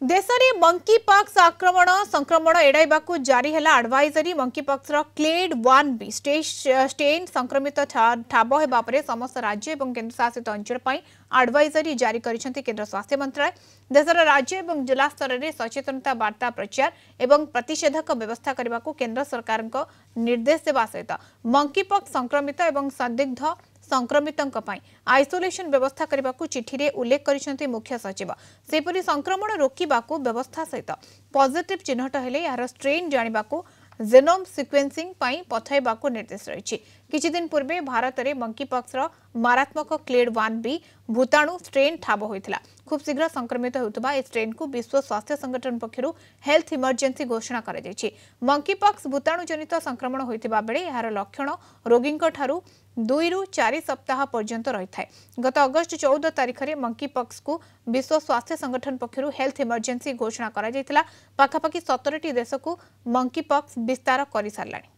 देश में monkey pox आक्रमण संक्रमण एड़ाइबाकू जारी है advisory monkeypox clade 1B strain संक्रमित ठाब होगा पर समस्त राज्य और केन्द्रशासित अंचल एडवाइजरी जारी करिसेंति केंद्र स्वास्थ्य मंत्रालय। देशर राज्य और जिला स्तर में सचेतनता वार्ता प्रचार और प्रतिषेधक व्यवस्था करने को केंद्र सरकार निर्देश देवा सहित मंकी पॉक्स संक्रमित और संदिग्ध संक्रमितों आइसोलेशन व्यवस्था करने को चिठी रे उल्लेख करिसेंति मुख्य सचिव। सेपरि संक्रमण रोकिबाकू व्यवस्था सहित पॉजिटिव चिन्हट हेले यार स्ट्रेन जानिबाकू जेनोम सिक्वेन्सिंग पठाइबाकू निर्देश रही। किछि दिन पूर्वे भारत में मंकी पॉक्स मारात्मक क्लेड 1B भूताणु स्ट्रेन ठाब होइथिला। खूब शीघ्र संक्रमित होउतबा ए स्ट्रेन को विश्व स्वास्थ्य संगठन पक्षरु हेल्थ इमरजेंसी घोषणा करा जायछि। मंकी पॉक्स भूताणु जनित संक्रमण होइतिबा बेले यार लक्षण रोगींक ठारू 2 रु 4 सप्ताह पर्यंत रही है। गत अगस्त 14 तारिख में मंकी पॉक्स को विश्व स्वास्थ्य संगठन पक्षरु हेल्थ इमरजेंसी घोषणा करा जायतिला। पाखापाखि 17टी देश को मंकी पॉक्स विस्तार कर सारलानी।